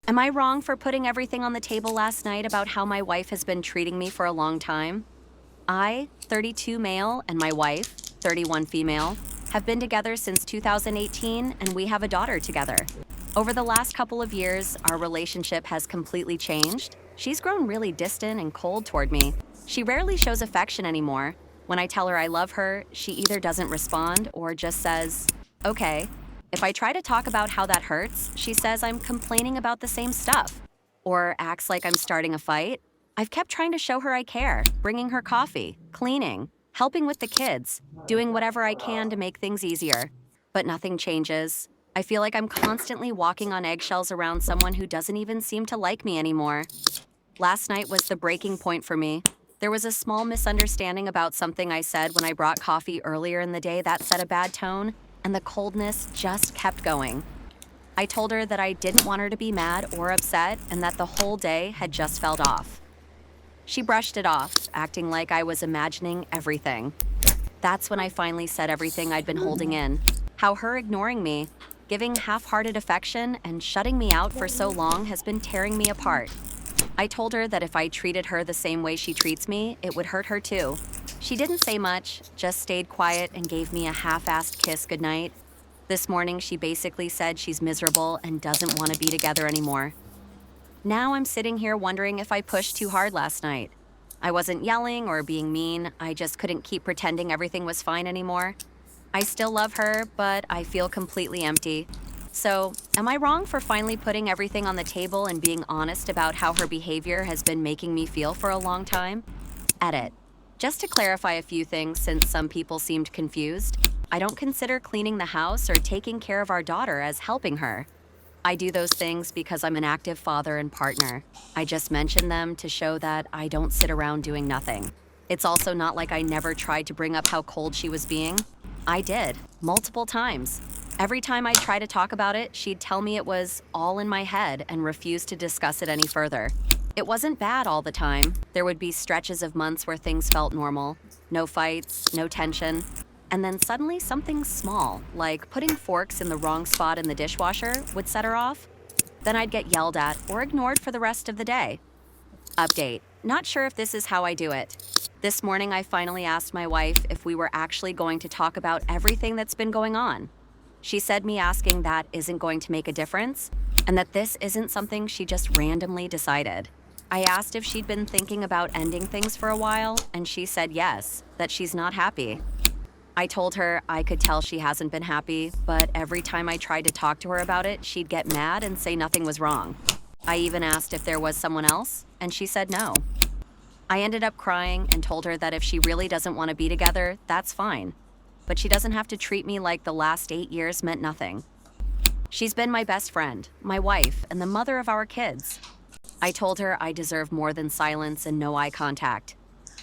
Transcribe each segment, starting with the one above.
Am I wrong for putting everything on the table last night about how my wife has been treating me for a long time? I, 32 male, and my wife, 31 female, have been together since 2018 and we have a daughter together. Over the last couple of years, our relationship has completely changed. She's grown really distant and cold toward me. She rarely shows affection anymore. When I tell her I love her, she either doesn't respond or just says, okay. If I try to talk about how that hurts, she says I'm complaining about the same stuff, or acts like I'm starting a fight. I've kept trying to show her I care, bringing her coffee, cleaning, helping with the kids, doing whatever I can to make things easier. But nothing changes. I feel like I'm constantly walking on eggshells around someone who doesn't even seem to like me anymore. Last night was the breaking point for me. There was a small misunderstanding about something I said when I brought coffee earlier in the day that set a bad tone, and the coldness just kept going. I told her that I didn't want her to be mad or upset and that the whole day had just felt off. She brushed it off, acting like I was imagining everything. That's when I finally said everything I'd been holding in. How her ignoring me, giving half-hearted affection, and shutting me out for so long has been tearing me apart. I told her that if I treated her the same way she treats me, it would hurt her too. She didn't say much, just stayed quiet and gave me a half-assed kiss goodnight. This morning, she basically said she's miserable and doesn't want to be together anymore. Now I'm sitting here wondering if I pushed too hard last night. I wasn't yelling or being mean, I just couldn't keep pretending everything was fine anymore. I still love her, but I feel completely empty. So, am I wrong for finally putting everything on the table and being honest about how her behavior has been making me feel for a long time? Edit. Just to clarify a few things since some people seemed confused, I don't consider cleaning the house or taking care of our daughter as helping her. I do those things because I'm an active father and partner. I just mention them to show that I don't sit around doing nothing. It's also not like I never tried to bring up how cold she was being. I did, multiple times. Every time I try to talk about it, she'd tell me it was all in my head and refuse to discuss it any further. It wasn't bad all the time. There would be stretches of months where things felt normal. No fights, no tension. And then suddenly something small, like putting forks in the wrong spot in the dishwasher, would set her off. Then I'd get yelled at or ignored for the rest of the day. Update. Not sure if this is how I do it. This morning I finally asked my wife if we were actually going to talk about everything that's been going on. She said me asking that isn't going to make a difference, and that this isn't something she just randomly decided. I asked if she'd been thinking about ending things for a while, and she said yes, that she's not happy. I told her I could tell she hasn't been happy, but every time I tried to talk to her about it, she'd get mad and say nothing was wrong. I even asked if there was someone else, and she said no. I ended up crying and told her that if she really doesn't want to be together, that's fine. But she doesn't have to treat me like the last 8 years meant nothing. She's been my best friend, my wife, and the mother of our kids. I told her I deserve more than silence and no eye contact.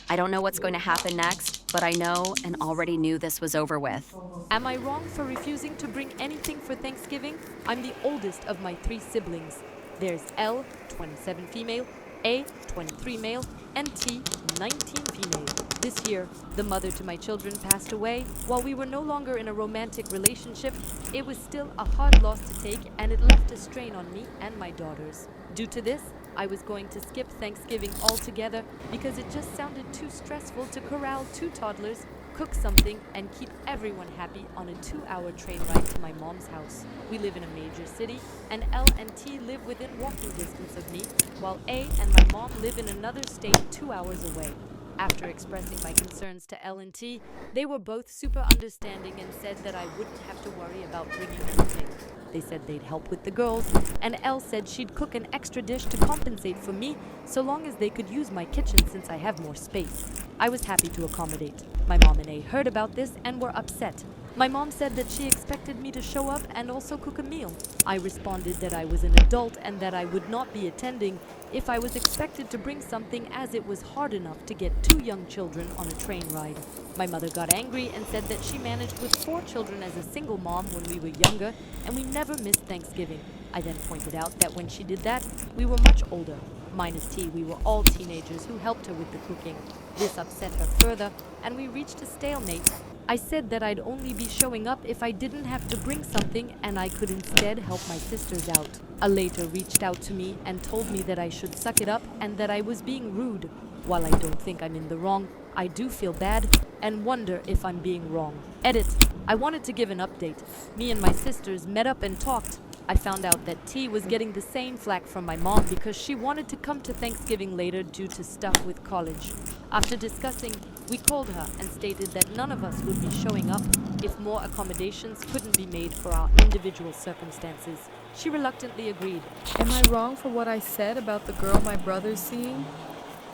I don't know what's going to happen next, but I know and already knew this was over with. Am I wrong for refusing to bring anything for Thanksgiving? I'm the oldest of my 3 siblings. There's L, 27 female, A, 23 male, and T, 19 female. This year, the mother to my children passed away. While we were no longer in a romantic relationship, it was still a hard loss to take, and it left a strain on me and my daughters. Due to this, I was going to skip Thanksgiving altogether because it just sounded too stressful to corral 2 toddlers, cook something, and keep everyone happy on a 2-hour train ride to my mom's house. We live in a major city, and L and T live within walking distance of me, while A and my mom live in another state 2 hours away. After expressing my concerns to L and T, they were both super understanding and said that I wouldn't have to worry about bringing anything. They said they'd help with the girls, and Elle said she'd cook an extra dish to compensate for me so long as they could use my kitchen since I have more space. I was happy to accommodate. My mom and A heard about this and were upset. My mom said that she expected me to show up and also cook a meal. I responded that I was an adult and that I would not be attending if I was expected to bring something, as it was hard enough to get 2 young children on a train ride. My mother got angry and said that she managed with 4 children as a single mom when we were younger, and we never missed Thanksgiving. I then pointed out that when she did that, we were much older. Minus T, we were all teenagers who helped her with the cooking. This upset her further, and we reached a stalemate. I said that I'd only be showing up if I didn't have to bring something and I could instead help my sisters out. A later reached out to me and told me that I should suck it up and that I was being rude. While I don't think I'm in the wrong, I do feel bad and wonder if I'm being wrong. Edit. I wanted to give an update. Me and my sisters met up and talked. I found out that T was getting the same flack from my mom because she wanted to come to Thanksgiving later due to stuff with college. After discussing, we called her and stated that none of us would be showing up if more accommodations couldn't be made for our individual circumstances. She reluctantly agreed. Am I wrong for what I said about the girl my brother's seeing?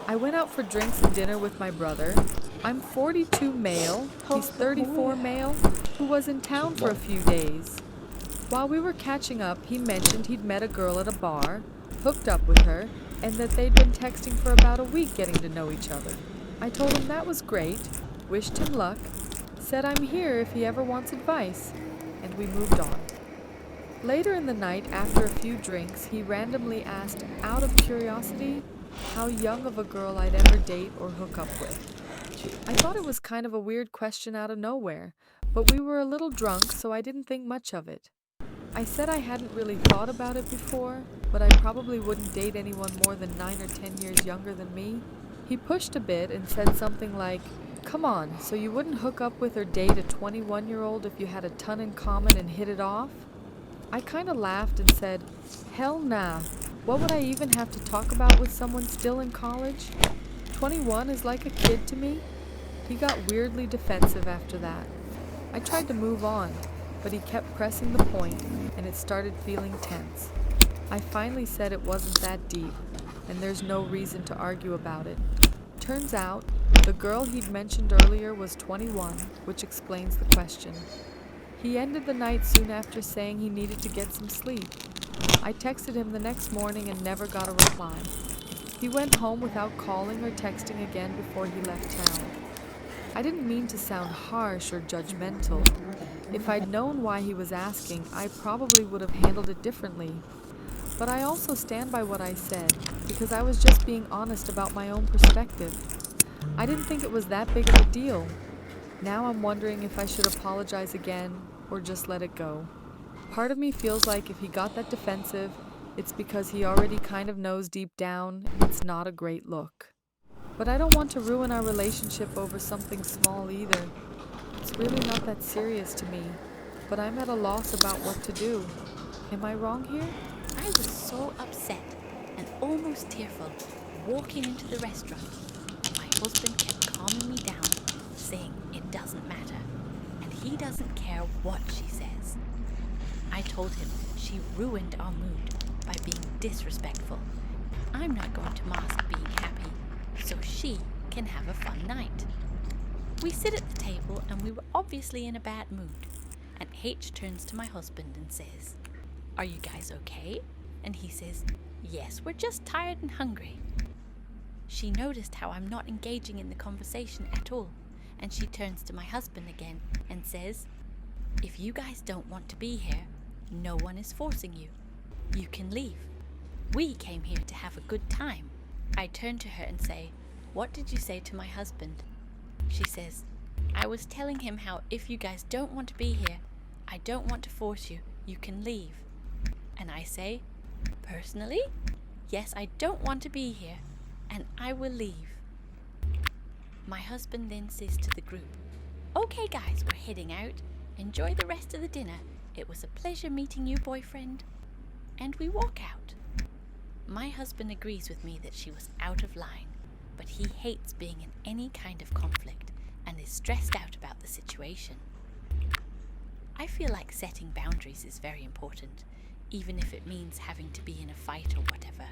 I went out for drinks and dinner with my brother. I'm 42 male, he's 34 male, who was in town for a few days. While we were catching up, he mentioned he'd met a girl at a bar, hooked up with her, and that they'd been texting for about a week getting to know each other. I told him that was great, wished him luck, said I'm here if he ever wants advice, and we moved on. Later in the night, after a few drinks, he randomly asked, out of curiosity, how young of a girl I'd ever date or hook up with. I thought it was kind of a weird question out of nowhere, but we were a little drunk, so I didn't think much of it. I said I hadn't really thought about it before, but I probably wouldn't date anyone more than 9 or 10 years younger than me. He pushed a bit and said something like, come on, so you wouldn't hook up with or date a 21-year-old if you had a ton in common and hit it off? I kind of laughed and said, hell nah. What would I even have to talk about with someone still in college? 21 is like a kid to me. He got weirdly defensive after that. I tried to move on, but he kept pressing the point, and it started feeling tense. I finally said it wasn't that deep, and there's no reason to argue about it. Turns out, the girl he'd mentioned earlier was 21, which explains the question. He ended the night soon after saying he needed to get some sleep. I texted him the next morning and never got a reply. He went home without calling or texting again before he left town. I didn't mean to sound harsh or judgmental. If I'd known why he was asking, I probably would have handled it differently. But I also stand by what I said, because I was just being honest about my own perspective. I didn't think it was that big of a deal. Now I'm wondering if I should apologize again or just let it go. Part of me feels like if he got that defensive, it's because he already kind of knows deep down it's not a great look. But I don't want to ruin our relationship over something small either. It's really not that serious to me, but I'm at a loss about what to do. Am I wrong here? I was so upset and almost tearful walking into the restaurant. My husband kept calming me down, saying it doesn't matter, and he doesn't care what she says. I told him she ruined our mood by being disrespectful. I'm not going to mask being happy, so she can have a fun night. We sit at the table and we were obviously in a bad mood, and H turns to my husband and says, "Are you guys okay?" And he says, "Yes, we're just tired and hungry." She noticed how I'm not engaging in the conversation at all, and she turns to my husband again and says, "If you guys don't want to be here, no one is forcing you. You can leave. We came here to have a good time." I turn to her and say, "What did you say to my husband?" She says, "I was telling him how if you guys don't want to be here, I don't want to force you, you can leave." And I say, "Personally, yes, I don't want to be here, and I will leave." My husband then says to the group, "Okay guys, we're heading out. Enjoy the rest of the dinner. It was a pleasure meeting you, boyfriend." And we walk out. My husband agrees with me that she was out of line, but he hates being in any kind of conflict and is stressed out about the situation. I feel like setting boundaries is very important, even if it means having to be in a fight or whatever.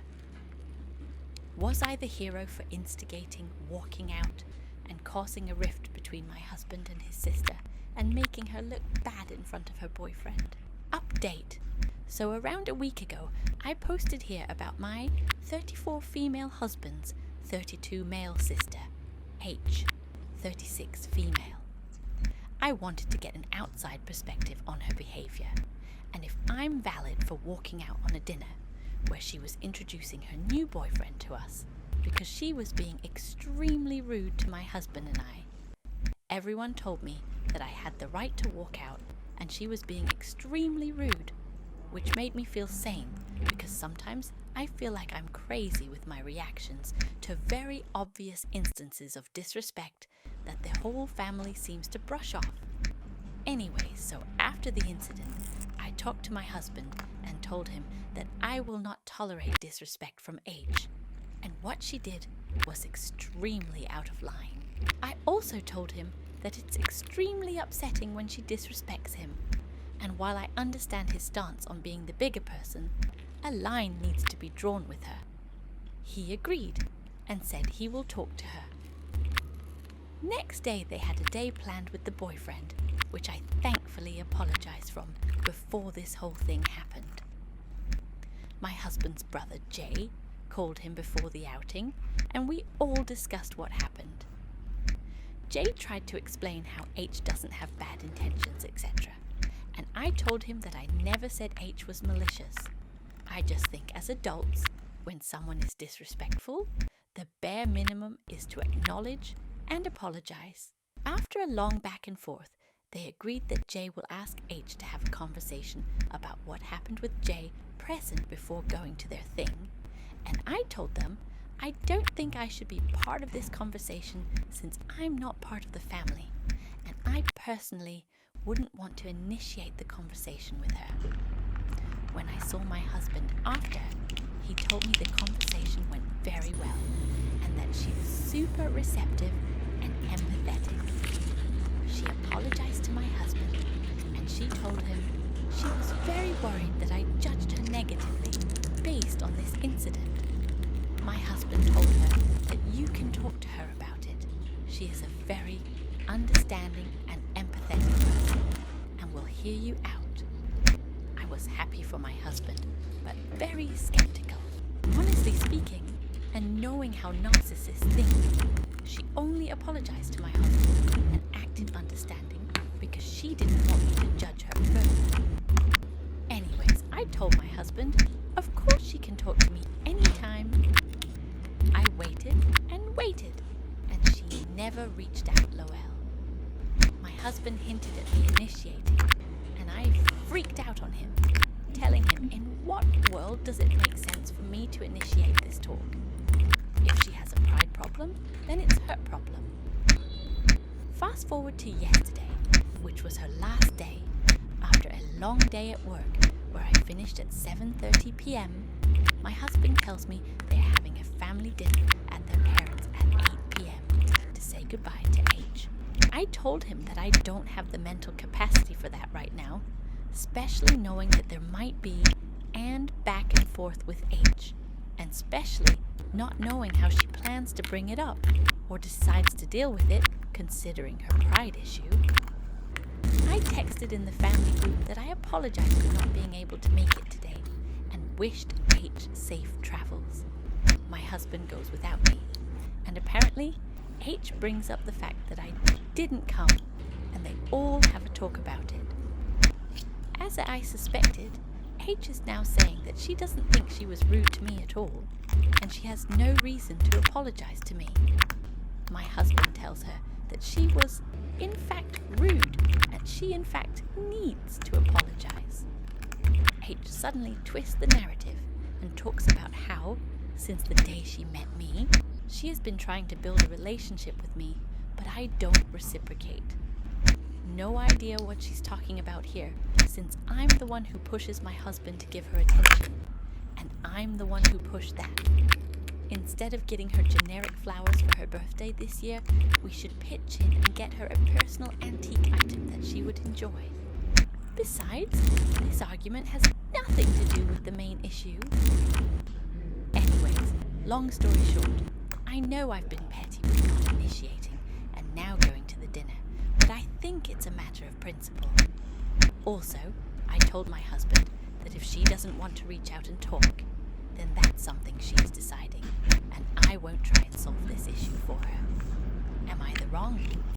Was I the hero for instigating walking out and causing a rift between my husband and his sister and making her look bad in front of her boyfriend? Update. So around a week ago, I posted here about my 34 female husband's 32 male sister, H, 36 female. I wanted to get an outside perspective on her behavior, and if I'm valid for walking out on a dinner where she was introducing her new boyfriend to us because she was being extremely rude to my husband and I. Everyone told me that I had the right to walk out and she was being extremely rude, which made me feel sane because sometimes I feel like I'm crazy with my reactions to very obvious instances of disrespect that the whole family seems to brush off. Anyway, so after the incident, I talked to my husband and told him that I will not tolerate disrespect from H, and what she did was extremely out of line. I also told him that it's extremely upsetting when she disrespects him, and while I understand his stance on being the bigger person, a line needs to be drawn with her. He agreed and said he will talk to her. Next day they had a day planned with the boyfriend, which I thankfully apologized from before this whole thing happened. My husband's brother Jay called him before the outing, and we all discussed what happened. Jay tried to explain how H doesn't have bad intentions, etc. And I told him that I never said H was malicious. I just think as adults, when someone is disrespectful, the bare minimum is to acknowledge and apologize. After a long back and forth, they agreed that Jay will ask H to have a conversation about what happened with Jay present before going to their thing, and I told them I don't think I should be part of this conversation since I'm not part of the family, and I personally wouldn't want to initiate the conversation with her. When I saw my husband after, he told me the conversation went very well and that she was super receptive and empathetic. She apologized to my husband and she told him she was very worried that I judged her negatively based on this incident. My husband told her that you can talk to her about it. She is a very understanding and empathetic person and will hear you out. I was happy for my husband, but very skeptical. Honestly speaking, and knowing how narcissists think, she only apologized to my husband and acted understanding because she didn't want me to judge her further. Anyways, I told my husband, of course she can talk to me anytime. I waited and waited, and she never reached out, Lowell. My husband hinted at me initiating, and I freaked out on him, telling him in what world does it make sense for me to initiate this talk? If she has a pride problem, then it's her problem. Fast forward to yesterday, which was her last day, after a long day at work where I finished at 7:30 p.m. My husband tells me they're having a family dinner at their parents' at 8 p.m. to say goodbye to H. I told him that I don't have the mental capacity for that right now, especially knowing that there might be and back and forth with H, and especially not knowing how she plans to bring it up or decides to deal with it, considering her pride issue. I texted in the family group that I apologized for not being able to make it today and wished H safe travels. My husband goes without me, and apparently H brings up the fact that I didn't come, and they all have a talk about it. As I suspected, H is now saying that she doesn't think she was rude to me at all, and she has no reason to apologize to me. My husband tells her that she was, in fact, rude, and she, in fact, needs to apologize. H suddenly twists the narrative and talks about how, since the day she met me, she has been trying to build a relationship with me, but I don't reciprocate. No idea what she's talking about here, since I'm the one who pushes my husband to give her attention, and I'm the one who pushed that. Instead of getting her generic flowers for her birthday this year, we should pitch in and get her a personal antique item that she would enjoy. Besides, this argument has nothing to do with the main issue. Anyways, long story short, I know I've been petty with not initiating and now going to the dinner, but I think it's a matter of principle. Also, I told my husband that if she doesn't want to reach out and talk, then that's something she's deciding, and I won't try and solve this issue for her. Am I the wrong